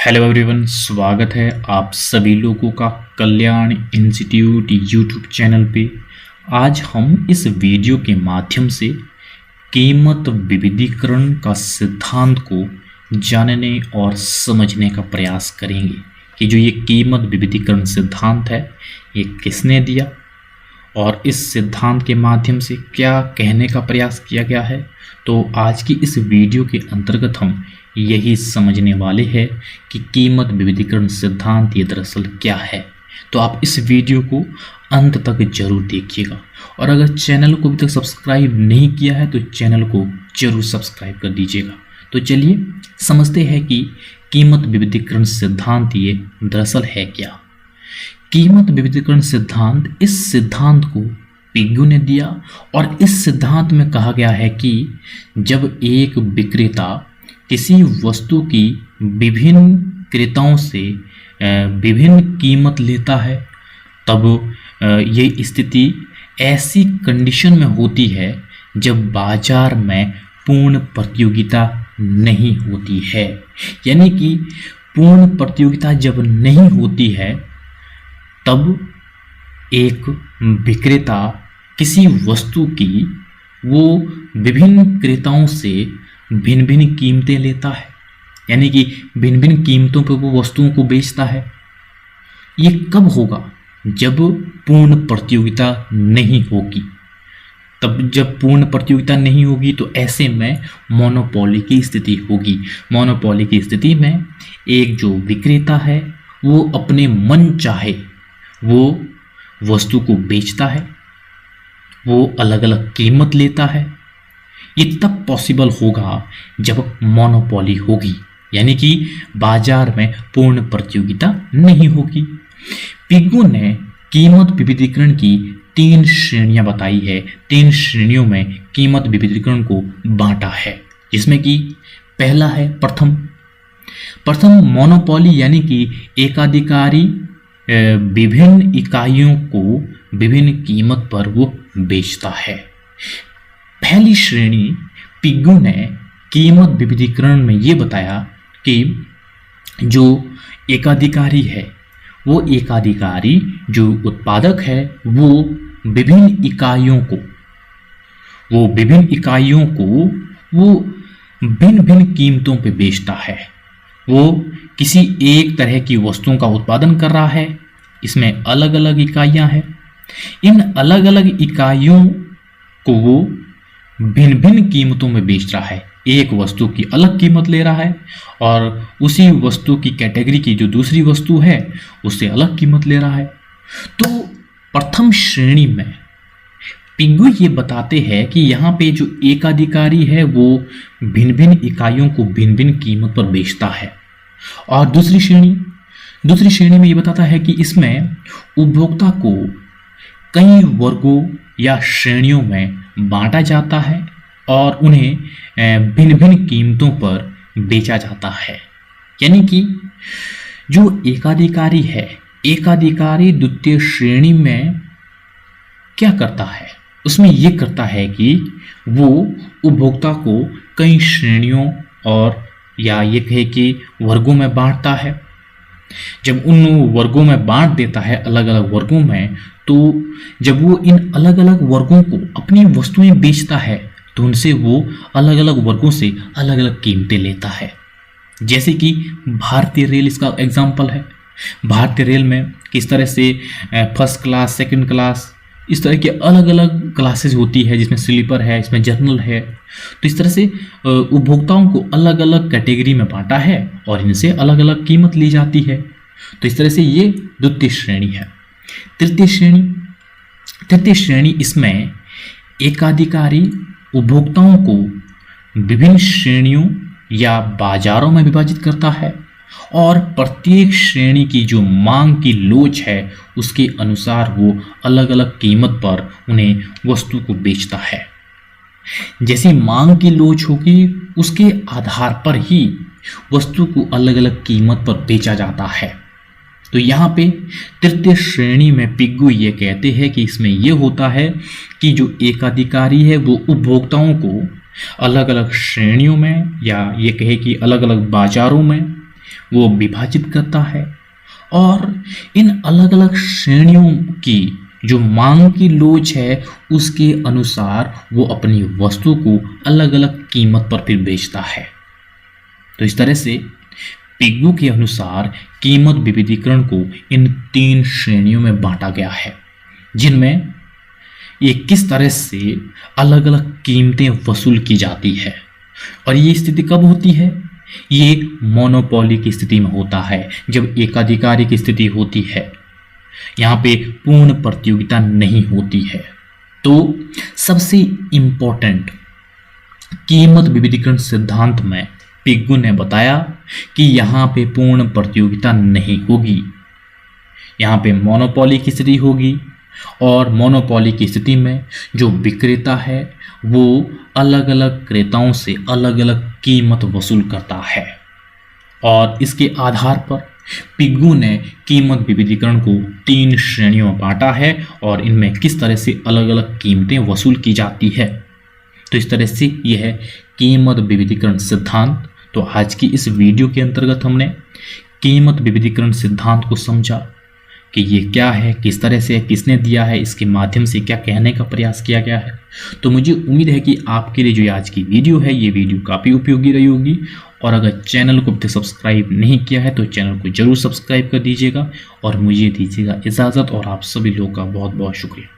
Hello everyone, स्वागत है आप सभी लोगों का कल्याण इंस्टीट्यूट यूट्यूब चैनल पे। आज हम इस वीडियो के माध्यम से कीमत विविधीकरण का सिद्धांत को जानने और समझने का प्रयास करेंगे कि जो ये कीमत विविधीकरण सिद्धांत है ये किसने दिया और इस सिद्धांत के माध्यम से क्या कहने का प्रयास किया गया है। तो आज की इस वीडियो के अंतर्गत हम यही समझने वाले हैं कि कीमत विविधीकरण सिद्धांत ये दरअसल क्या है। तो आप इस वीडियो को अंत तक जरूर देखिएगा और अगर चैनल को अभी तक सब्सक्राइब नहीं किया है तो चैनल को जरूर सब्सक्राइब कर दीजिएगा। तो चलिए समझते हैं कि कीमत विविधीकरण सिद्धांत ये दरअसल है क्या। कीमत विविधीकरण सिद्धांत, इस सिद्धांत को पिग्गू ने दिया और इस सिद्धांत में कहा गया है कि जब एक विक्रेता किसी वस्तु की विभिन्न क्रेताओं से विभिन्न कीमत लेता है तब ये स्थिति ऐसी कंडीशन में होती है जब बाजार में पूर्ण प्रतियोगिता नहीं होती है। यानी कि पूर्ण प्रतियोगिता जब नहीं होती है तब एक विक्रेता किसी वस्तु की वो विभिन्न क्रेताओं से भिन्न भिन्न कीमतें लेता है, यानी कि भिन्न भिन्न कीमतों पर वो वस्तुओं को बेचता है। ये कब होगा? जब पूर्ण प्रतियोगिता नहीं होगी। तब जब पूर्ण प्रतियोगिता नहीं होगी तो ऐसे में मोनोपोली की स्थिति होगी। मोनोपोली की स्थिति में एक जो विक्रेता है वो अपने मन चाहे वो वस्तु को बेचता है, वो अलग अलग कीमत लेता है। ये तब पॉसिबल होगा जब मोनोपोली होगी, यानी कि बाजार में पूर्ण प्रतियोगिता नहीं होगी। पिग्गू ने कीमत विविधीकरण की 3 श्रेणियां बताई है। 3 श्रेणियों में कीमत विविधीकरण को बांटा है, जिसमें कि पहला है प्रथम मोनोपोली, यानी कि एकाधिकारी विभिन्न इकाइयों को विभिन्न कीमत पर वो बेचता है। पहली श्रेणी पिग्गू ने कीमत विविधीकरण में ये बताया कि जो एकाधिकारी है वो एकाधिकारी जो उत्पादक है वो विभिन्न इकाइयों को भिन्न भिन्न कीमतों पे बेचता है। वो किसी एक तरह की वस्तुओं का उत्पादन कर रहा है, इसमें अलग अलग इकाइयां हैं। इन अलग अलग इकाइयों को वो भिन्न भिन्न कीमतों में बेच रहा है। एक वस्तु की अलग कीमत ले रहा है और उसी वस्तु की कैटेगरी की जो दूसरी वस्तु है उससे अलग कीमत ले रहा है। तो प्रथम श्रेणी में पिग्गू ये बताते हैं कि यहाँ पे जो एकाधिकारी है वो भिन्न भिन्न इकाइयों को भिन्न भिन्न कीमत पर बेचता है। और दूसरी श्रेणी में ये बताता है कि इसमें उपभोक्ता को कई वर्गों या श्रेणियों में बांटा जाता है और उन्हें भिन्न भिन्न कीमतों पर बेचा जाता है। यानी कि जो एकाधिकारी है, एकाधिकारी द्वितीय श्रेणी में क्या करता है? उसमें यह करता है कि वो उपभोक्ता को कई श्रेणियों और या ये कहे कि वर्गों में बांटता है। जब उन वर्गों में बांट देता है अलग अलग वर्गों में, तो जब वो इन अलग अलग वर्गों को अपनी वस्तुएं बेचता है तो उनसे वो अलग अलग वर्गों से अलग अलग कीमतें लेता है। जैसे कि भारतीय रेल इसका एग्जाम्पल है। भारतीय रेल में किस तरह से फर्स्ट क्लास, सेकंड क्लास, इस तरह की अलग अलग क्लासेस होती है, जिसमें स्लीपर है, इसमें जनरल है। तो इस तरह से उपभोक्ताओं को अलग अलग कैटेगरी में बांटा है और इनसे अलग अलग कीमत ली जाती है। तो इस तरह से ये द्वितीय श्रेणी है। तृतीय श्रेणी इसमें एकाधिकारी उपभोक्ताओं को विभिन्न श्रेणियों या बाजारों में विभाजित करता है और प्रत्येक श्रेणी की जो मांग की लोच है उसके अनुसार वो अलग अलग कीमत पर उन्हें वस्तु को बेचता है। जैसी मांग की लोच होगी उसके आधार पर ही वस्तु को अलग अलग कीमत पर बेचा जाता है। तो यहाँ पे तृतीय श्रेणी में पिग्गू ये कहते हैं कि इसमें ये होता है कि जो एकाधिकारी है वो उपभोक्ताओं को अलग अलग श्रेणियों में या ये कहे कि अलग अलग बाजारों में वो विभाजित करता है और इन अलग अलग श्रेणियों की जो मांग की लोच है उसके अनुसार वो अपनी वस्तु को अलग अलग कीमत पर फिर बेचता है। तो इस तरह से पिग्गू के अनुसार कीमत विविधीकरण को इन 3 श्रेणियों में बांटा गया है, जिनमें ये किस तरह से अलग अलग कीमतें वसूल की जाती है। और ये स्थिति कब होती है? ये एक मोनोपोली की स्थिति में होता है, जब एकाधिकारी की स्थिति होती है। यहाँ पे पूर्ण प्रतियोगिता नहीं होती है। तो सबसे इंपॉर्टेंट कीमत विविधीकरण सिद्धांत में पिग्गू ने बताया कि यहाँ पे पूर्ण प्रतियोगिता नहीं होगी, यहाँ पे मोनोपोली की स्थिति होगी और मोनोपोली की स्थिति में जो विक्रेता है वो अलग अलग क्रेताओं से अलग अलग कीमत वसूल करता है। और इसके आधार पर पिग्गू ने कीमत विविधीकरण को 3 श्रेणियों में बांटा है और इनमें किस तरह से अलग अलग कीमतें वसूल की जाती है। तो इस तरह से यह है कीमत विविधीकरण सिद्धांत। तो आज की इस वीडियो के अंतर्गत हमने कीमत विविधीकरण सिद्धांत को समझा कि ये क्या है, किस तरह से, किसने दिया है, इसके माध्यम से क्या कहने का प्रयास किया गया है। तो मुझे उम्मीद है कि आपके लिए जो आज की वीडियो है ये वीडियो काफ़ी उपयोगी रही होगी। और अगर चैनल को अब तक सब्सक्राइब नहीं किया है तो चैनल को जरूर सब्सक्राइब कर दीजिएगा और मुझे दीजिएगा इजाज़त। और आप सभी लोगों का बहुत बहुत शुक्रिया।